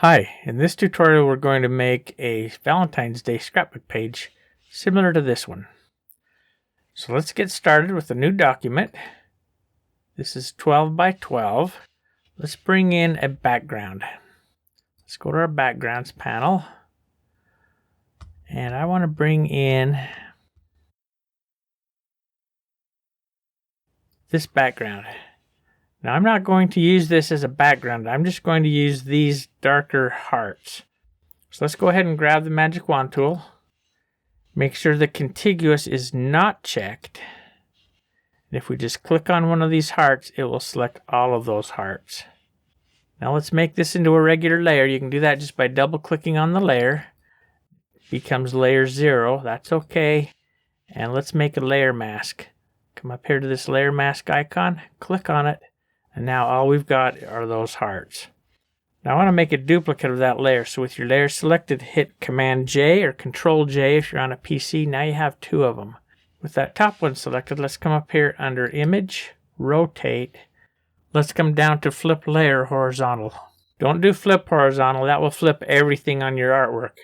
Hi, in this tutorial we're going to make a Valentine's Day scrapbook page similar to this one. So let's get started with a new document. This is 12 by 12. Let's bring in a background. Let's go to our backgrounds panel. And I want to bring in this background. Now I'm not going to use this as a background. I'm just going to use these darker hearts. So let's go ahead and grab the magic wand tool. Make sure the contiguous is not checked. And if we just click on one of these hearts, it will select all of those hearts. Now let's make this into a regular layer. You can do that just by double clicking on the layer. It becomes layer 0. That's okay. And let's make a layer mask. Come up here to this layer mask icon, click on it, and now all we've got are those hearts. Now I want to make a duplicate of that layer, so with your layer selected, hit Command J or Control J if you're on a PC. Now you have two of them. With that top one selected, let's come up here under Image, Rotate. Let's come down to Flip Layer Horizontal. Don't do Flip Horizontal, that will flip everything on your artwork.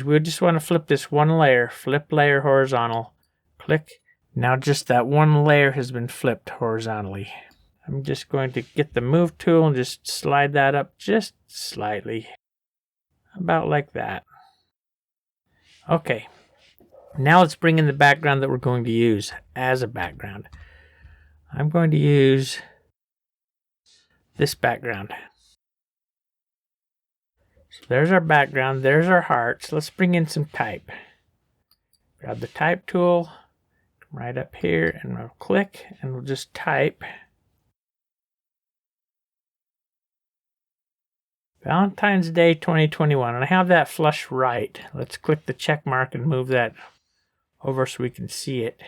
We just want to flip this one layer, Flip Layer Horizontal. Click. Now just that one layer has been flipped horizontally. I'm just going to get the move tool and just slide that up just slightly. About like that. Okay. Now let's bring in the background that we're going to use as a background. I'm going to use this background. So there's our background, there's our hearts. Let's bring in some type. Grab the type tool, come right up here and we'll click and we'll just type Valentine's Day 2021, and I have that flush right. Let's click the check mark and move that over so we can see it.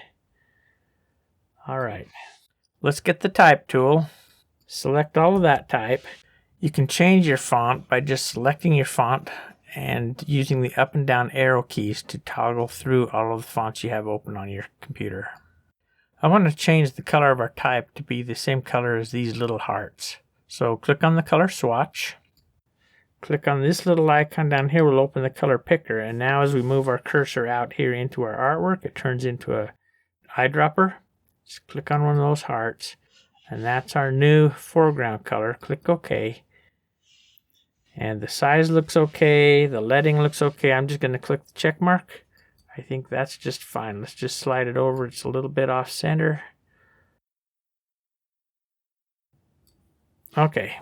All right, let's get the type tool, select all of that type. You can change your font by just selecting your font and using the up and down arrow keys to toggle through all of the fonts you have open on your computer. I want to change the color of our type to be the same color as these little hearts. So click on the color swatch. Click on this little icon down here, will open the color picker, and now as we move our cursor out here into our artwork, it turns into an eyedropper. Just click on one of those hearts, and that's our new foreground color. Click OK. And the size looks okay, the leading looks okay. I'm just going to click the check mark. I think that's just fine. Let's just slide it over. It's a little bit off center. Okay.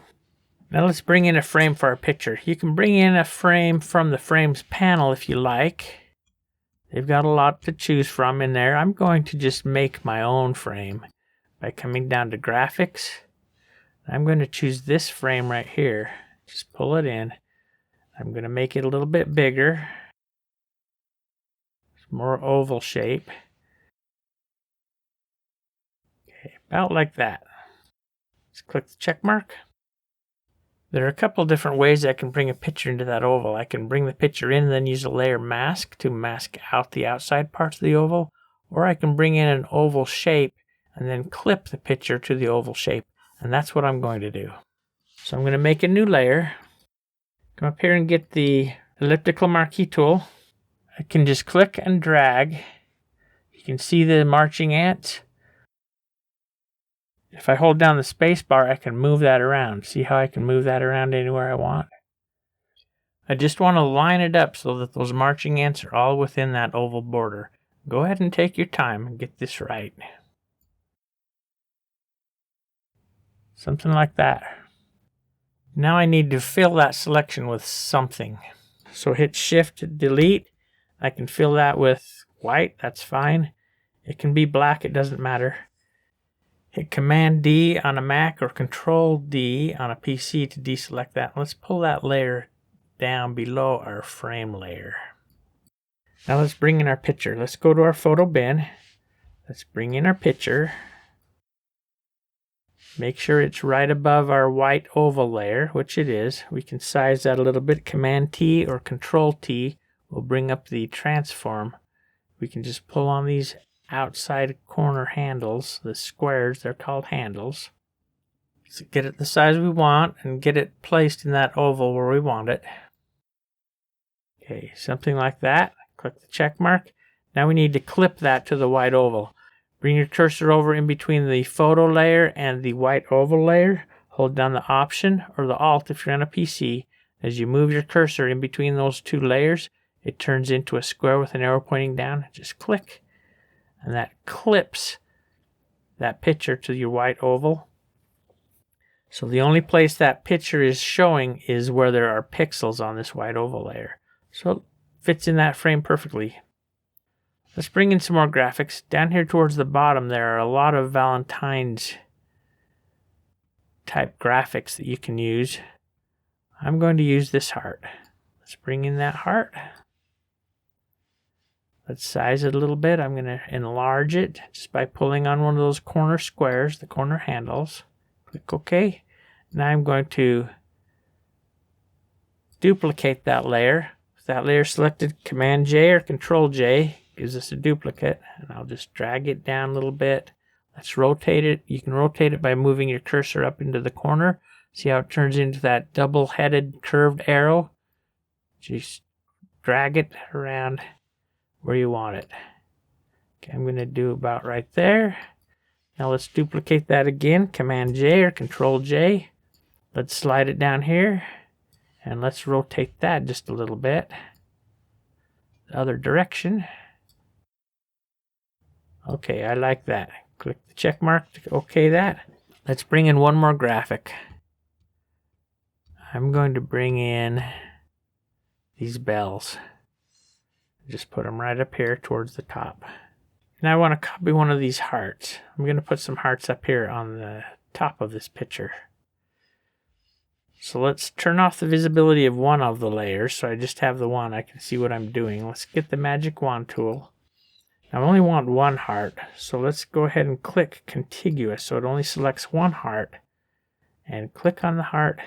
Now let's bring in a frame for our picture. You can bring in a frame from the frames panel if you like. They've got a lot to choose from in there. I'm going to just make my own frame by coming down to graphics. I'm going to choose this frame right here. Just pull it in. I'm going to make it a little bit bigger. It's more oval shape. Okay, about like that. Let's click the check mark. There are a couple different ways I can bring a picture into that oval. I can bring the picture in and then use a layer mask to mask out the outside parts of the oval, or I can bring in an oval shape and then clip the picture to the oval shape, and that's what I'm going to do. So I'm going to make a new layer. Come up here and get the elliptical marquee tool. I can just click and drag. You can see the marching ants. If I hold down the space bar, I can move that around. See how I can move that around anywhere I want? I just want to line it up so that those marching ants are all within that oval border. Go ahead and take your time and get this right. Something like that. Now I need to fill that selection with something. So hit Shift, Delete. I can fill that with white, that's fine. It can be black, it doesn't matter. Hit Command D on a Mac or Control D on a PC to deselect that. Let's pull that layer down below our frame layer. Now let's bring in our picture. Let's go to our photo bin. Let's bring in our picture. Make sure it's right above our white oval layer, which it is. We can size that a little bit. Command T or Control T will bring up the transform. We can just pull on these outside corner handles, the squares, they're called handles. get it the size we want and get it placed in that oval where we want it. Okay, something like that. Click the check mark. Now we need to clip that to the white oval. Bring your cursor over in between the photo layer and the white oval layer. Hold down the Option or the Alt if you're on a PC. As you move your cursor in between those two layers, it turns into a square with an arrow pointing down. Just click, and that clips that picture to your white oval. So the only place that picture is showing is where there are pixels on this white oval layer. So it fits in that frame perfectly. Let's bring in some more graphics. Down here towards the bottom, there are a lot of Valentines type graphics that you can use. I'm going to use this heart. Let's bring in that heart. Let's size it a little bit. I'm going to enlarge it just by pulling on one of those corner squares, the corner handles. Click OK. Now I'm going to duplicate that layer. With that layer selected, Command J or Control J gives us a duplicate. And I'll just drag it down a little bit. Let's rotate it. You can rotate it by moving your cursor up into the corner. See how it turns into that double-headed curved arrow? Just drag it around where you want it. Okay, I'm going to do about right there. Now let's duplicate that again. Command J or Control J. Let's slide it down here. And let's rotate that just a little bit. The other direction. Okay, I like that. Click the check mark to OK that. Let's bring in one more graphic. I'm going to bring in these bells. Just put them right up here towards the top. Now I want to copy one of these hearts. I'm going to put some hearts up here on the top of this picture. So let's turn off the visibility of one of the layers. So I just have the one. I can see what I'm doing. Let's get the magic wand tool. Now I only want one heart. So let's go ahead and click contiguous. So it only selects one heart. And click on the heart.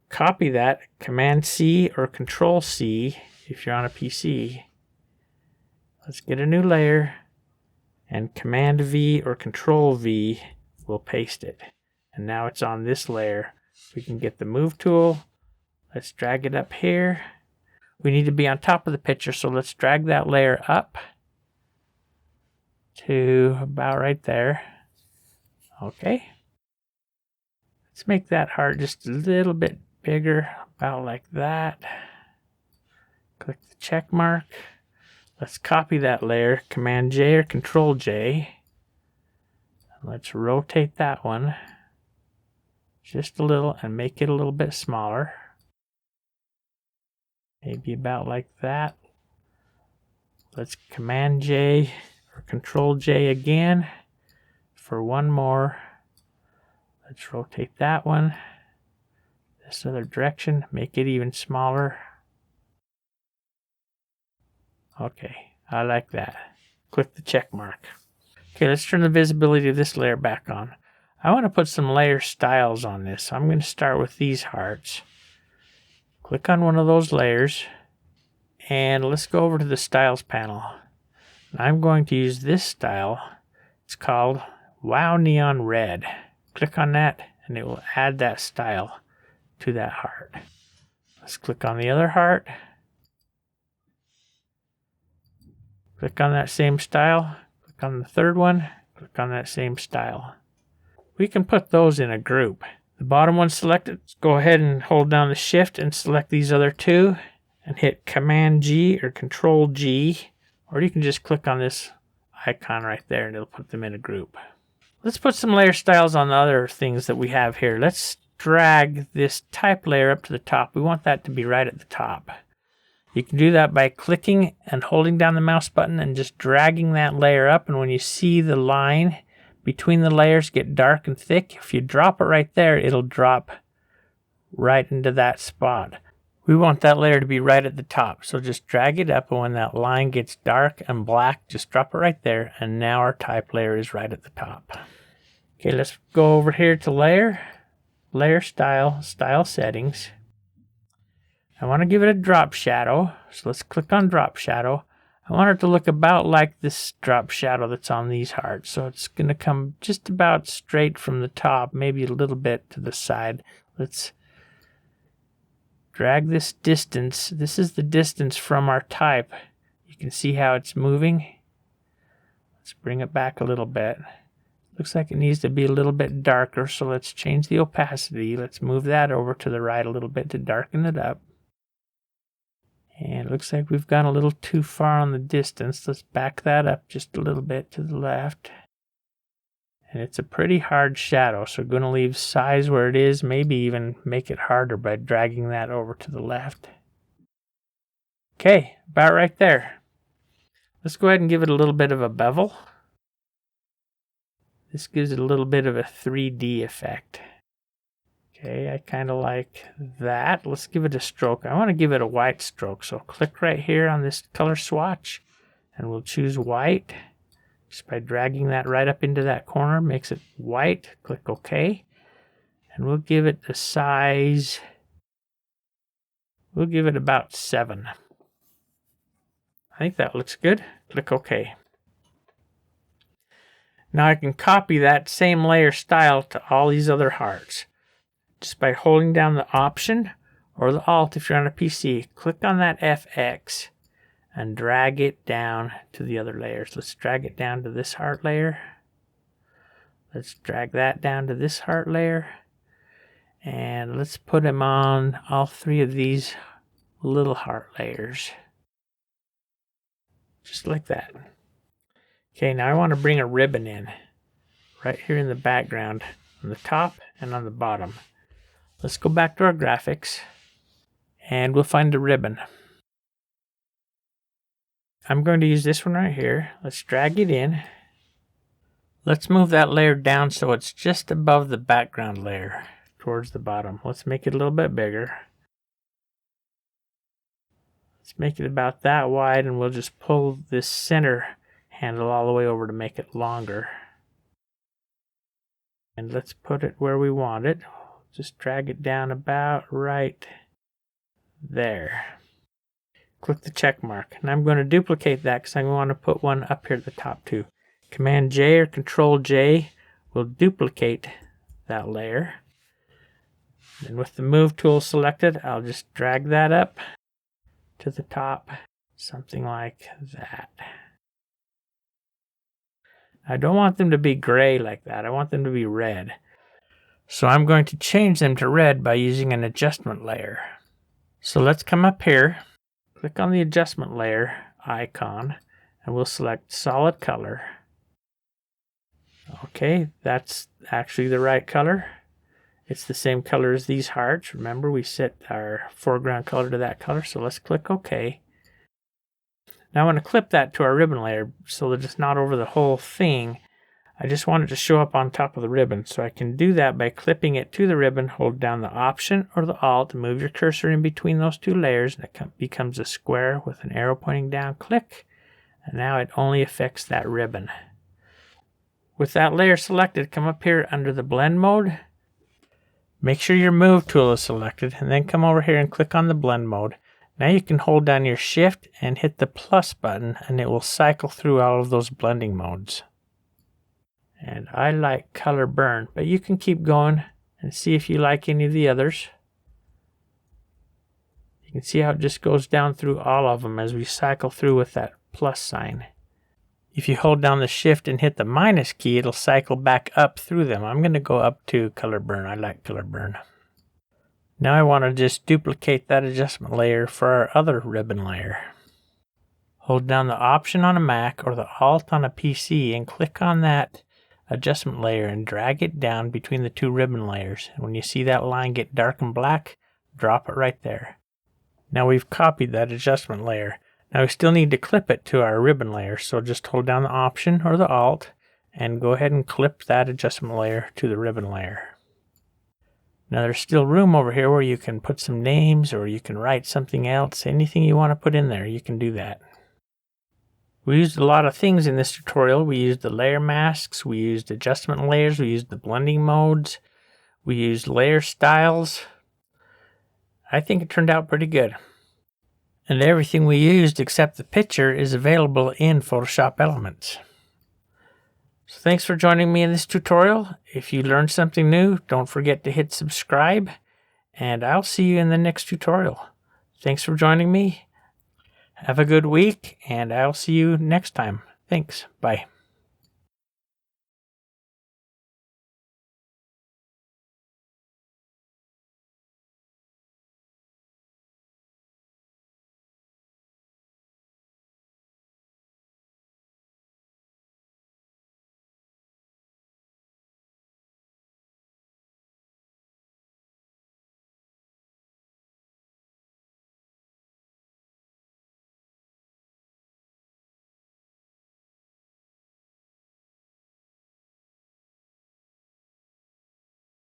Copy that, Command C or Control C if you're on a PC. Let's get a new layer, and Command V or Control V will paste it. And now it's on this layer. We can get the Move tool. Let's drag it up here. We need to be on top of the picture, so let's drag that layer up to about right there. Okay. Let's make that heart just a little bit bigger, about like that. Click the check mark. Let's copy that layer, Command J or Control J. Let's rotate that one just a little and make it a little bit smaller. Maybe about like that. Let's Command J or Control J again for one more. Let's rotate that one this other direction, make it even smaller. Okay, I like that. Click the check mark. Okay, let's turn the visibility of this layer back on. I want to put some layer styles on this, so I'm going to start with these hearts. Click on one of those layers, and let's go over to the Styles panel. I'm going to use this style. It's called Wow Neon Red. Click on that, and it will add that style to that heart. Let's click on the other heart. Click on that same style. Click on the third one. Click on that same style. We can put those in a group. The bottom one selected. Go ahead and hold down the Shift and select these other two and hit Command G or Control G, or you can just click on this icon right there and it'll put them in a group. Let's put some layer styles on the other things that we have here. Let's drag this type layer up to the top. We want that to be right at the top. You can do that by clicking and holding down the mouse button and just dragging that layer up, and when you see the line between the layers get dark and thick, if you drop it right there, it'll drop right into that spot. We want that layer to be right at the top, so just drag it up, and when that line gets dark and black, just drop it right there, and now our type layer is right at the top. Okay, let's go over here to layer style, style settings. I want to give it a drop shadow, so let's click on drop shadow. I want it to look about like this drop shadow that's on these hearts. So it's going to come just about straight from the top, maybe a little bit to the side. Let's drag this distance. This is the distance from our type. You can see how it's moving. Let's bring it back a little bit. Looks like it needs to be a little bit darker, so let's change the opacity. Let's move that over to the right a little bit to darken it up. And it looks like we've gone a little too far on the distance. Let's back that up just a little bit to the left. And it's a pretty hard shadow, so we're going to leave size where it is, maybe even make it harder by dragging that over to the left. Okay, about right there. Let's go ahead and give it a little bit of a bevel. This gives it a little bit of a 3D effect. Okay, I kind of like that. Let's give it a stroke. I want to give it a white stroke, so click right here on this color swatch, and we'll choose white. Just by dragging that right up into that corner, makes it white. Click OK. And we'll give it a size, we'll give it about 7. I think that looks good. Click OK. Now I can copy that same layer style to all these other hearts. Just by holding down the Option or the Alt if you're on a PC. Click on that FX and drag it down to the other layers. Let's drag it down to this heart layer. Let's drag that down to this heart layer. And let's put them on all 3 of these little heart layers. Just like that. Okay, now I want to bring a ribbon in. Right here in the background. On the top and on the bottom. Let's go back to our graphics. And we'll find a ribbon. I'm going to use this one right here. Let's drag it in. Let's move that layer down so it's just above the background layer towards the bottom. Let's make it a little bit bigger. Let's make it about that wide, and we'll just pull this center handle all the way over to make it longer. And let's put it where we want it. Just drag it down about right there. Click the check mark. And I'm going to duplicate that because I want to put one up here at the top too. Command J or Control J will duplicate that layer. And with the Move tool selected, I'll just drag that up to the top. Something like that. I don't want them to be gray like that. I want them to be red. So I'm going to change them to red by using an adjustment layer. So let's come up here, click on the adjustment layer icon, and we'll select solid color. Okay, that's actually the right color. It's the same color as these hearts. Remember, we set our foreground color to that color, so let's click OK. Now I want to clip that to our ribbon layer so that it's not over the whole thing. I just want it to show up on top of the ribbon, so I can do that by clipping it to the ribbon. Hold down the Option or the Alt, move your cursor in between those 2 layers, and it becomes a square with an arrow pointing down. Click, and now it only affects that ribbon. With that layer selected, come up here under the Blend mode. Make sure your Move tool is selected, and then come over here and click on the Blend mode. Now you can hold down your Shift and hit the plus button, and it will cycle through all of those blending modes. And I like Color Burn, but you can keep going and see if you like any of the others. You can see how it just goes down through all of them as we cycle through with that plus sign. If you hold down the Shift and hit the minus key, it'll cycle back up through them. I'm going to go up to Color Burn. I like Color Burn. Now I want to just duplicate that adjustment layer for our other ribbon layer. Hold down the Option on a Mac or the Alt on a PC and click on that adjustment layer and drag it down between the 2 ribbon layers. And when you see that line get dark and black, drop it right there. Now we've copied that adjustment layer. Now we still need to clip it to our ribbon layer, so just hold down the Option or the Alt and go ahead and clip that adjustment layer to the ribbon layer. Now there's still room over here where you can put some names or you can write something else. Anything you want to put in there, you can do that. We used a lot of things in this tutorial. We used the layer masks, we used adjustment layers, we used the blending modes, we used layer styles. I think it turned out pretty good. And everything we used except the picture is available in Photoshop Elements. So thanks for joining me in this tutorial. If you learned something new, don't forget to hit subscribe, and I'll see you in the next tutorial. Thanks for joining me. Have a good week, and I'll see you next time. Thanks. Bye.